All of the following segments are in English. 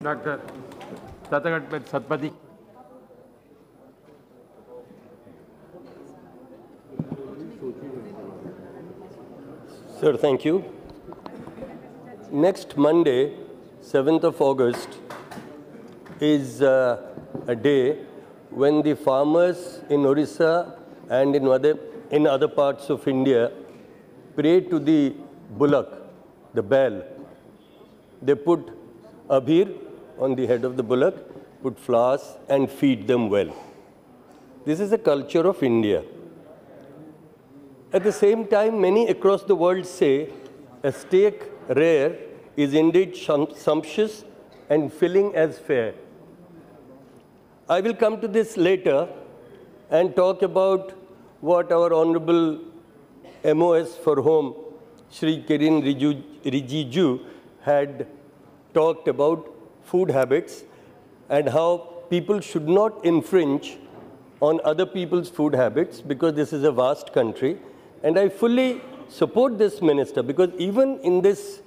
Dr. Tathagata Satpathy. Sir, thank you. Next Monday, 7th of August, is a day when the farmers in Orissa and in other parts of India pray to the bullock, the bell. They put abhir on the head of the bullock, put flowers and feed them well. This is a culture of India. At the same time, many across the world say a steak rare is indeed sumptuous and filling as fare. I will come to this later and talk about what our Honorable MOS for Home, Shri Kiren Rijiju, had talked about food habits and how people should not infringe on other people's food habits because this is a vast country. And I fully support this minister because even in this,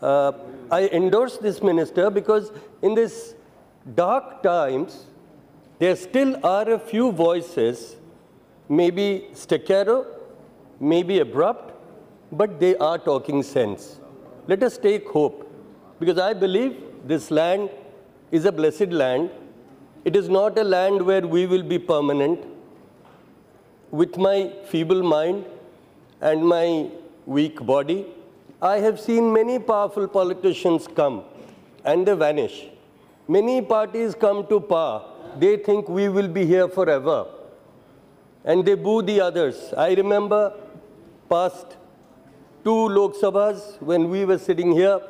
I endorse this minister because in this dark times, there still are a few voices, maybe staccato, maybe abrupt, but they are talking sense. Let us take hope because I believe this land is a blessed land. It is not a land where we will be permanent. With my feeble mind and my weak body, I have seen many powerful politicians come and they vanish. Many parties come to power. They think we will be here forever. And they boo the others. I remember past 2 Lok Sabhas when we were sitting here,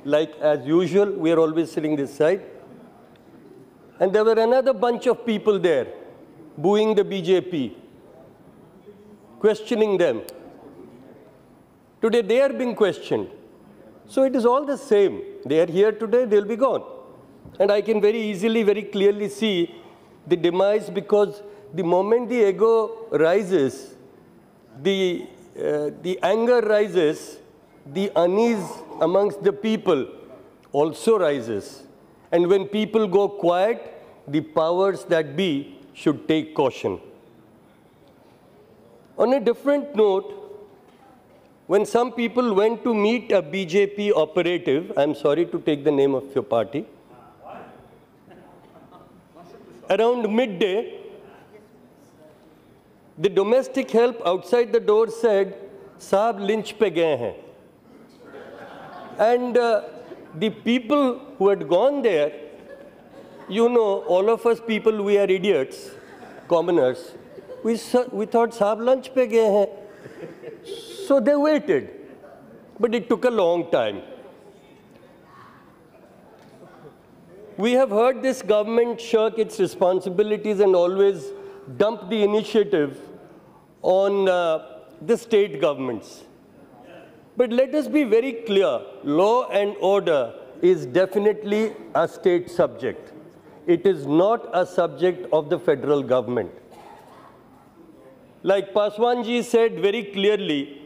like as usual, we are always sitting this side. And there were another bunch of people there booing the BJP, questioning them. Today they are being questioned. So it is all the same. They are here today, they'll be gone. And I can very easily, very clearly see the demise because the moment the ego rises, the anger rises, the unease amongst the people also rises. And when people go quiet, the powers that be should take caution. On a different note, when some people went to meet a BJP operative, I'm sorry to take the name of your party, around midday, the domestic help outside the door said, "Saab lynch pe gaye hain." And the people who had gone there, you know, all of us people, we are idiots, commoners. We thought, "Saab lunch pe gaye hain." So they waited. But it took a long time. We have heard this government shirk its responsibilities and always dump the initiative on the state governments. But let us be very clear, law and order is definitely a state subject. It is not a subject of the federal government. Like Paswanji said very clearly,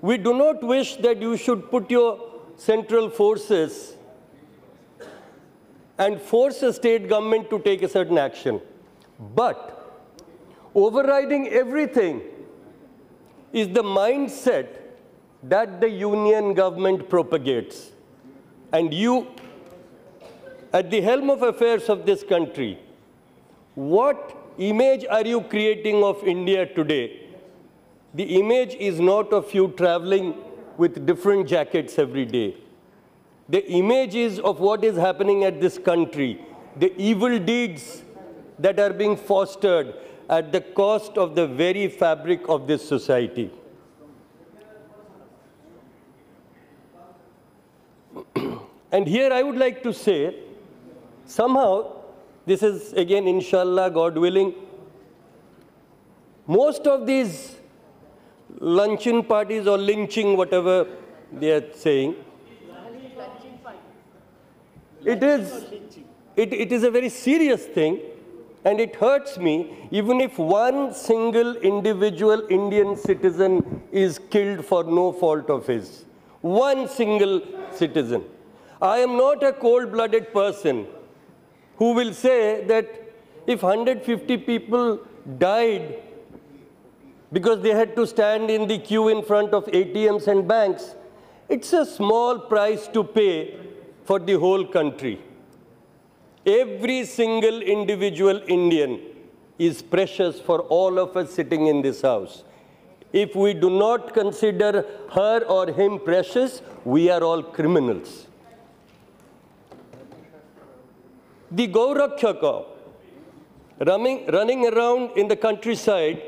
we do not wish that you should put your central forces and force a state government to take a certain action. But overriding everything is the mindset that the union government propagates. And you, at the helm of affairs of this country, what image are you creating of India today? The image is not of you traveling with different jackets every day. The image is of what is happening at this country, the evil deeds that are being fostered at the cost of the very fabric of this society. And here I would like to say, somehow, this is again, inshallah, God willing, most of these luncheon parties or lynching, whatever they are saying, it is a very serious thing and it hurts me even if one single individual Indian citizen is killed for no fault of his. One single citizen. I am not a cold-blooded person who will say that if 150 people died because they had to stand in the queue in front of ATMs and banks, it's a small price to pay for the whole country. Every single individual Indian is precious for all of us sitting in this house. If we do not consider her or him precious, we are all criminals. The Gaurakshaka running around in the countryside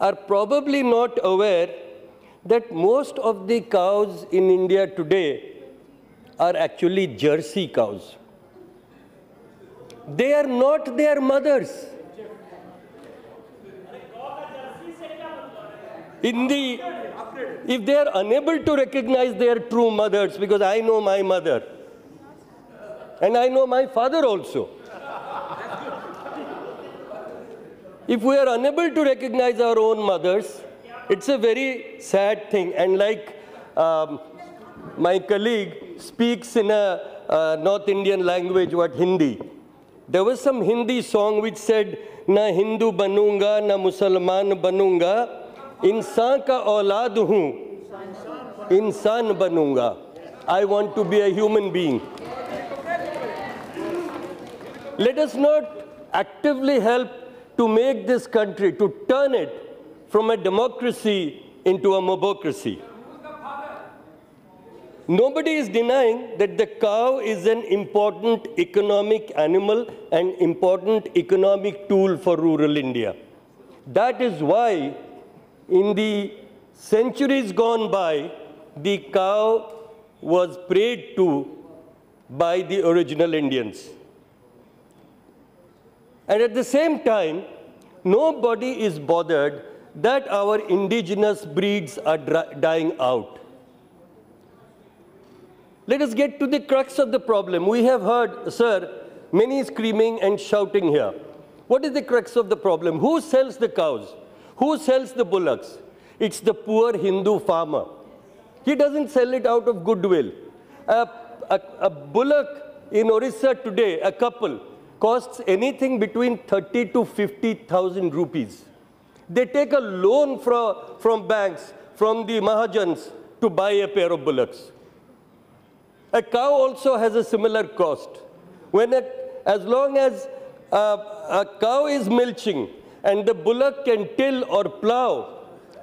are probably not aware that most of the cows in India today are actually Jersey cows. They are not their mothers. If they are unable to recognize their true mothers, because I know my mother, and I know my father also. If we are unable to recognize our own mothers, it's a very sad thing. And like my colleague speaks in a North Indian language, Hindi. There was some Hindi song which said, "Na Hindu banunga, na Musalman banunga, insan ka aulad hoon, insan banunga." I want to be a human being. Let us not actively help to make this country, to turn it from a democracy into a mobocracy. Nobody is denying that the cow is an important economic animal and important economic tool for rural India. That is why in the centuries gone by, the cow was prayed to by the original Indians. And at the same time, nobody is bothered that our indigenous breeds are dying out. Let us get to the crux of the problem. We have heard, sir, many screaming and shouting here. What is the crux of the problem? Who sells the cows? Who sells the bullocks? It's the poor Hindu farmer. He doesn't sell it out of goodwill. A bullock in Orissa today, a couple, costs anything between 30 to 50,000 rupees. They take a loan from banks, from the Mahajans, to buy a pair of bullocks. A cow also has a similar cost. As long as a cow is milching and the bullock can till or plow,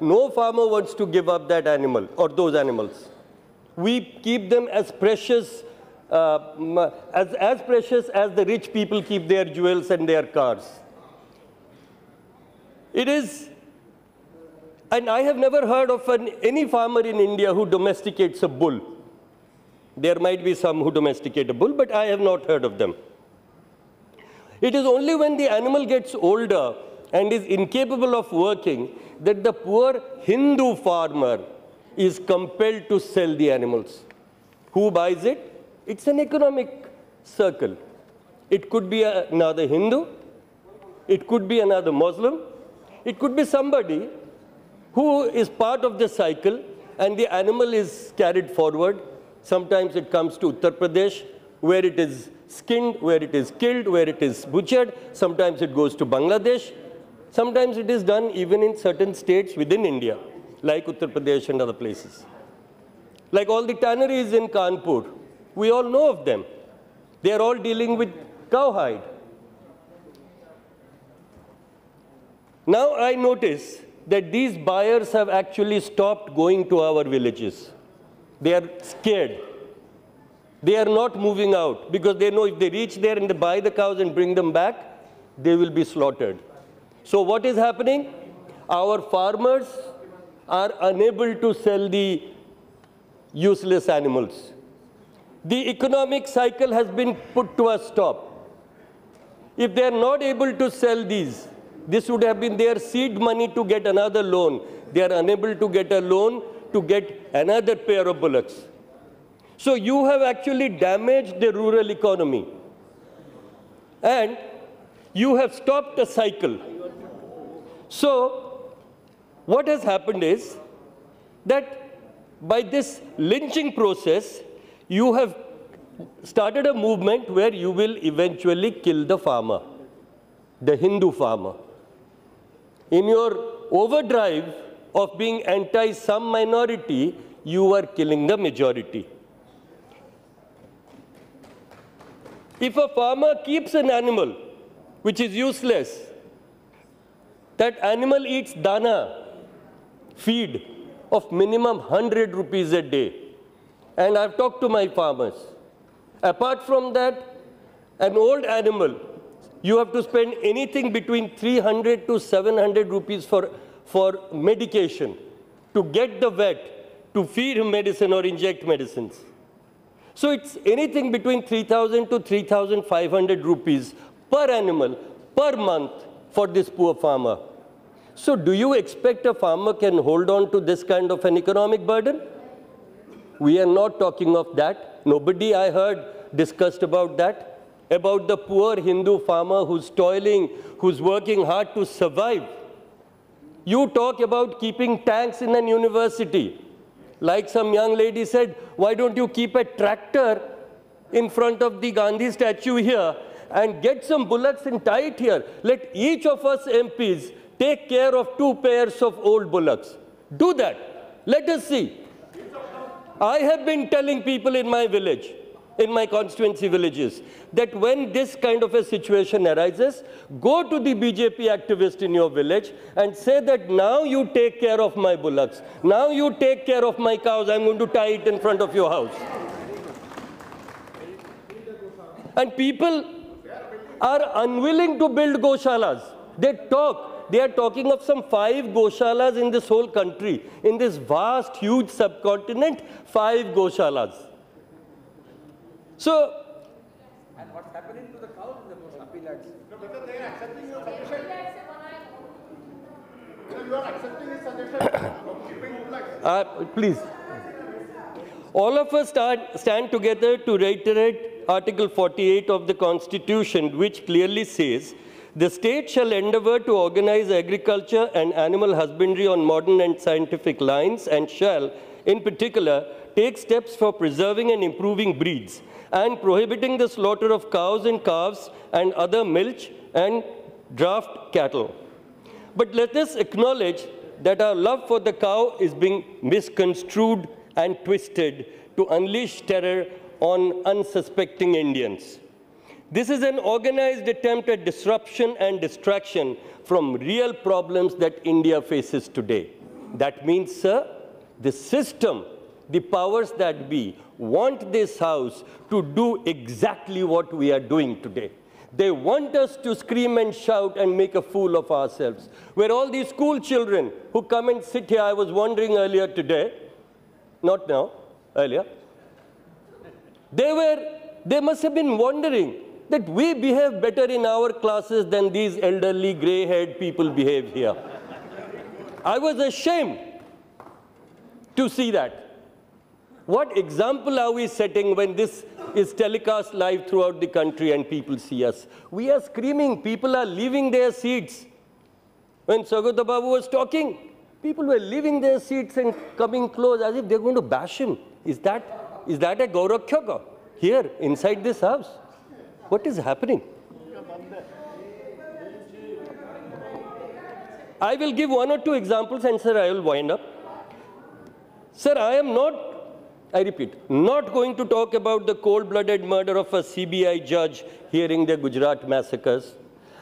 no farmer wants to give up that animal or those animals. We keep them as precious, as precious as the rich people keep their jewels and their cars. It is, and I have never heard of any farmer in India who domesticates a bull. There might be some who domesticate a bull, but I have not heard of them. It is only when the animal gets older and is incapable of working that the poor Hindu farmer is compelled to sell the animals. Who buys it? It's an economic circle. It could be another Hindu. It could be another Muslim. It could be somebody who is part of the cycle and the animal is carried forward. Sometimes it comes to Uttar Pradesh, where it is skinned, where it is killed, where it is butchered. Sometimes it goes to Bangladesh. Sometimes it is done even in certain states within India, like Uttar Pradesh and other places. Like all the tanneries in Kanpur, we all know of them. They are all dealing with cowhide. Now I notice that these buyers have actually stopped going to our villages. They are scared. They are not moving out because they know if they reach there and they buy the cows and bring them back, they will be slaughtered. So what is happening? Our farmers are unable to sell the useless animals. The economic cycle has been put to a stop. If they are not able to sell these, this would have been their seed money to get another loan. They are unable to get a loan to get another pair of bullocks. So you have actually damaged the rural economy. And you have stopped a cycle. So what has happened is that by this lynching process, you have started a movement where you will eventually kill the farmer, the Hindu farmer. In your overdrive of being anti some minority, you are killing the majority. If a farmer keeps an animal which is useless, that animal eats dana, feed of minimum 100 rupees a day. And I've talked to my farmers. Apart from that, an old animal, you have to spend anything between 300 to 700 rupees for medication, to get the vet, to feed him medicine or inject medicines. So it's anything between 3,000 to 3,500 rupees per animal, per month for this poor farmer. So do you expect a farmer can hold on to this kind of an economic burden? We are not talking of that. Nobody I heard discussed about that, about the poor Hindu farmer who's toiling, who's working hard to survive. You talk about keeping tanks in an university. Like some young lady said, why don't you keep a tractor in front of the Gandhi statue here and get some bullocks and tie it here? Let each of us MPs take care of 2 pairs of old bullocks. Do that. Let us see. I have been telling people in my village, in my constituency villages, that when this kind of a situation arises, go to the BJP activist in your village and say that now you take care of my bullocks. Now you take care of my cows. I'm going to tie it in front of your house. And people are unwilling to build goshalas. They talk. They are talking of some 5 goshalas in this whole country. In this vast, huge subcontinent, 5 goshalas. So, and what's happening to the cows in the goshalas? No, because they are accepting your suggestion. You are accepting his suggestion of keeping bullocks. Please. All of us stand together to reiterate Article 48 of the Constitution, which clearly says, the state shall endeavor to organize agriculture and animal husbandry on modern and scientific lines and shall, in particular, take steps for preserving and improving breeds and prohibiting the slaughter of cows and calves and other milch and draft cattle. But let us acknowledge that our love for the cow is being misconstrued and twisted to unleash terror on unsuspecting Indians. This is an organized attempt at disruption and distraction from real problems that India faces today. That means, sir, the system, the powers that be, want this house to do exactly what we are doing today. They want us to scream and shout and make a fool of ourselves. Where all these school children who come and sit here, I was wondering earlier today, not now, earlier, they must have been wondering that we behave better in our classes than these elderly, gray-haired people behave here. I was ashamed to see that. What example are we setting when this is telecast live throughout the country and people see us? We are screaming. People are leaving their seats. When Saugata Babu was talking, people were leaving their seats and coming close as if they're going to bash him. Is that a Gaurakhyaka here inside this house? What is happening? I will give 1 or 2 examples and, sir, I will wind up. Sir, I am not, I repeat, not going to talk about the cold-blooded murder of a CBI judge hearing the Gujarat massacres.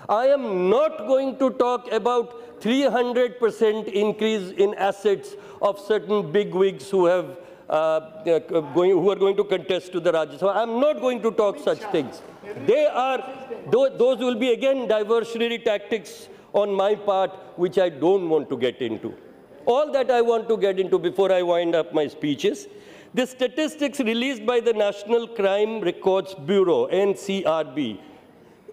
I am not going to talk about 300% increase in assets of certain bigwigs who have who are going to contest to the Rajya Sabha. I'm not going to talk such things. Those will be again diversionary tactics on my part, which I don't want to get into. All that I want to get into before I wind up my speech is the statistics released by the National Crime Records Bureau, NCRB.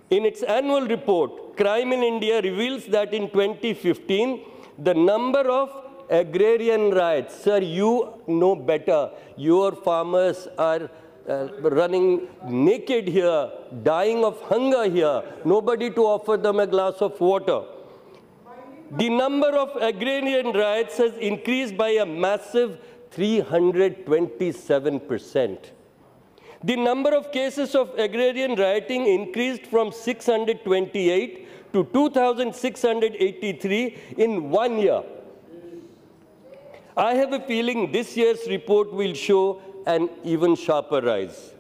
In its annual report, Crime in India reveals that in 2015, the number of agrarian riots, sir, you know better. Your farmers are running naked here, dying of hunger here, nobody to offer them a glass of water. The number of agrarian riots has increased by a massive 327%. The number of cases of agrarian rioting increased from 628 to 2,683 in 1 year. I have a feeling this year's report will show an even sharper rise.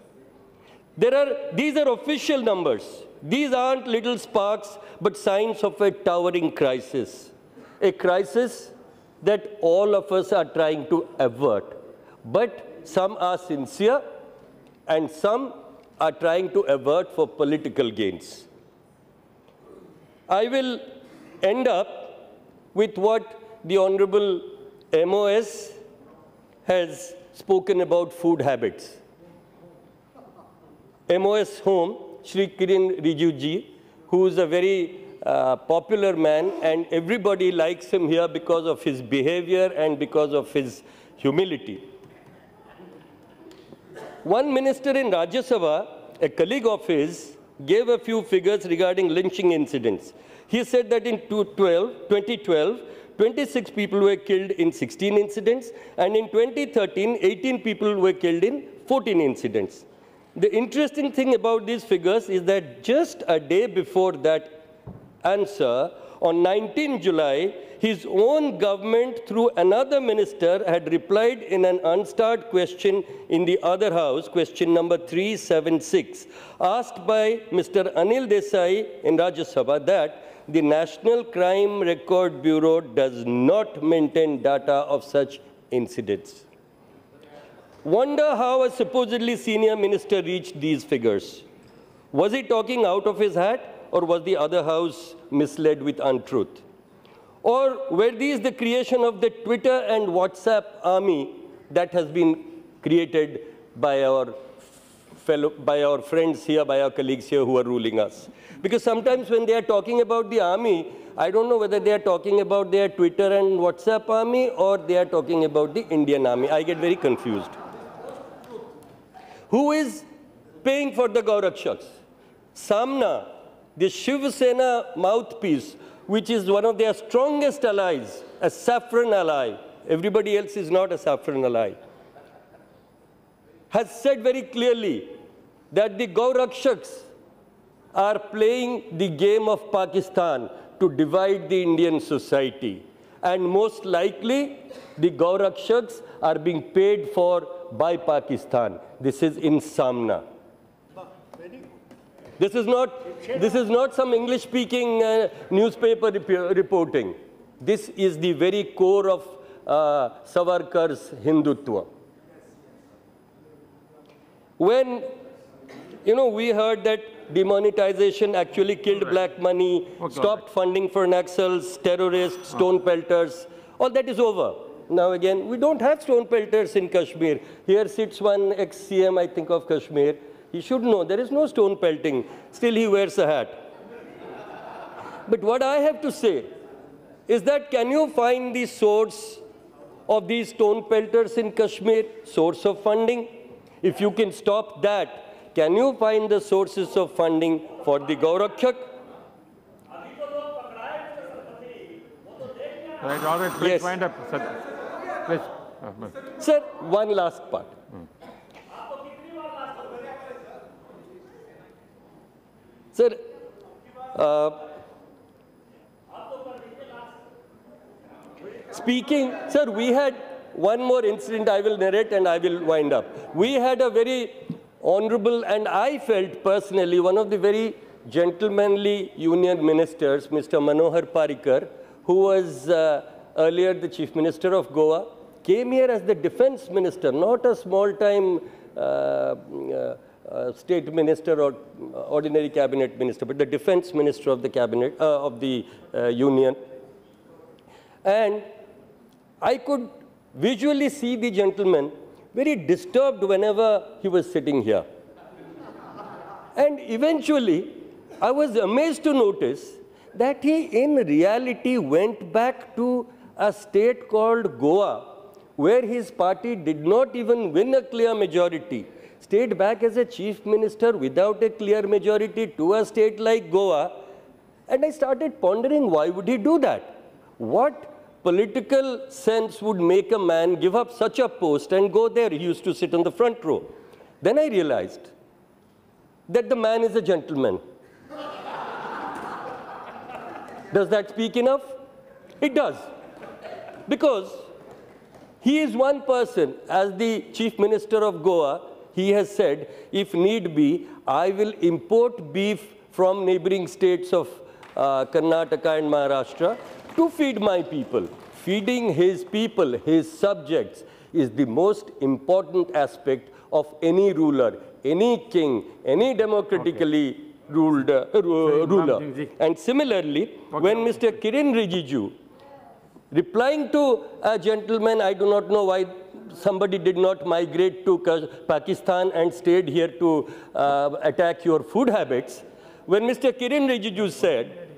These are official numbers. These aren't little sparks, but signs of a towering crisis. A crisis that all of us are trying to avert. But some are sincere, and some are trying to avert for political gains. I will end up with what the Honorable MOS has spoken about food habits. MOS home, Shri Kiren Rijuji, who is a very popular man, and everybody likes him here because of his behavior and because of his humility. One minister in Rajya Sabha, a colleague of his, gave a few figures regarding lynching incidents. He said that in 2012, 26 people were killed in 16 incidents, and in 2013, 18 people were killed in 14 incidents. The interesting thing about these figures is that just a day before that answer, on 19 July, his own government, through another minister, had replied in an unstarred question in the other house, question number 376, asked by Mr. Anil Desai in Rajya Sabha that the National Crime Record Bureau does not maintain data of such incidents. Wonder how a supposedly senior minister reached these figures. Was he talking out of his hat, or was the other house misled with untruth? Or were these the creation of the Twitter and WhatsApp army that has been created by our friends here, by our colleagues here who are ruling us? Because sometimes when they are talking about the army, I don't know whether they are talking about their Twitter and WhatsApp army or they are talking about the Indian army. I get very confused. Who is paying for the Gaurakshaks? Samna, the Shiv Sena mouthpiece, which is one of their strongest allies, a saffron ally. Everybody else is not a saffron ally. Has said very clearly that the Gaurakshaks are playing the game of Pakistan to divide the Indian society. And most likely, the Gaurakshaks are being paid for by Pakistan. This is in Samna. This is not some English-speaking newspaper reporting. This is the very core of Savarkar's Hindutva. When, we heard that demonetization actually killed black money, stopped funding for Naxals, terrorists, stone pelters, all that is over. Now again, we don't have stone pelters in Kashmir. Here sits one ex-CM, I think, of Kashmir. He should know there is no stone pelting. Still, he wears a hat. But what I have to say is that can you find the source of these stone pelters in Kashmir, source of funding? If you can stop that, can you find the sources of funding for the Gaurakshak? Right, all right, please Yes. wind up. Please. Sir, one last part. Sir, sir, we had one more incident I will narrate and I will wind up. We had a very honorable, and I felt personally, one of the very gentlemanly union ministers, Mr. Manohar Parrikar, who was earlier the Chief Minister of Goa, came here as the defense minister, not a small-time state minister or ordinary cabinet minister, but the defense minister of the cabinet, of the union. And I could visually see the gentleman very disturbed whenever he was sitting here. And eventually, I was amazed to notice that he in reality went back to a state called Goa, where his party did not even win a clear majority, stayed back as a chief minister without a clear majority to a state like Goa. And I started pondering, why would he do that? What political sense would make a man give up such a post and go there? He used to sit on the front row. Then I realized that the man is a gentleman. Does that speak enough? It does. Because he is one person, as the Chief Minister of Goa, he has said, if need be, I will import beef from neighboring states of Karnataka and Maharashtra to feed my people. Feeding his people, his subjects, is the most important aspect of any ruler, any king, any democratically ruled ruler. And similarly, when Mr. Kiren Rijiju, replying to a gentleman, I do not know why somebody did not migrate to Pakistan and stayed here to attack your food habits, when Mr. Kiren Rijiju said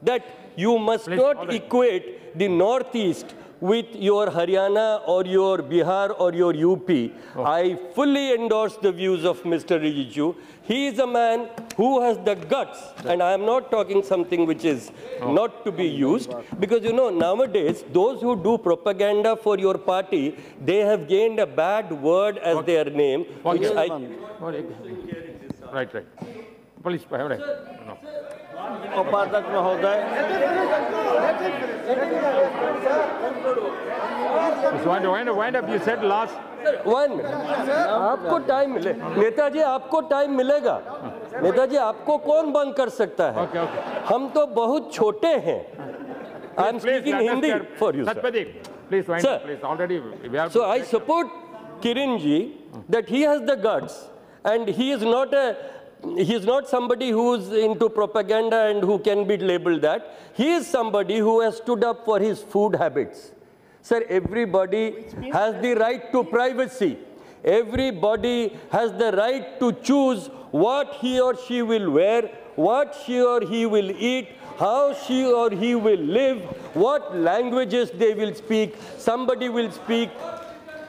that you must not equate the Northeast with your Haryana or your Bihar or your UP. I fully endorse the views of Mr. Rijiju. He is a man who has the guts, and I am not talking something which is not to be used, because you know, nowadays, those who do propaganda for your party, they have gained a bad word as their name. Which Right. Please, right. उपाध्यक्ष महोदय Wind up, you said last. One minute. आपको time मिले, नेताजी आपको time मिलेगा। नेताजी आपको कौन बंद कर सकता है? हम तो बहुत छोटे हैं। I am speaking Hindi for you, Satpathy, please wind up, please. Already we have. So I support Kirenji that he has the guts, and he is not somebody who is into propaganda and who can be labeled that. He is somebody who has stood up for his food habits. Sir, everybody has the right to privacy. Everybody has the right to choose what he or she will wear, what she or he will eat, how she or he will live, what languages they will speak. Somebody will speak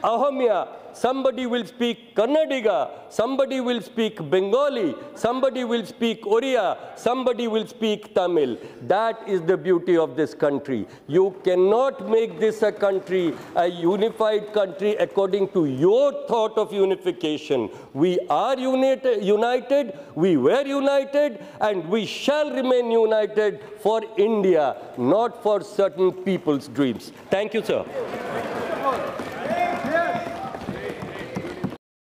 Ahomia, somebody will speak Kannadiga, somebody will speak Bengali, somebody will speak Oriya, somebody will speak Tamil. That is the beauty of this country. You cannot make this a country, a unified country according to your thought of unification. We are united, we were united, and we shall remain united for India, not for certain people's dreams. Thank you, sir.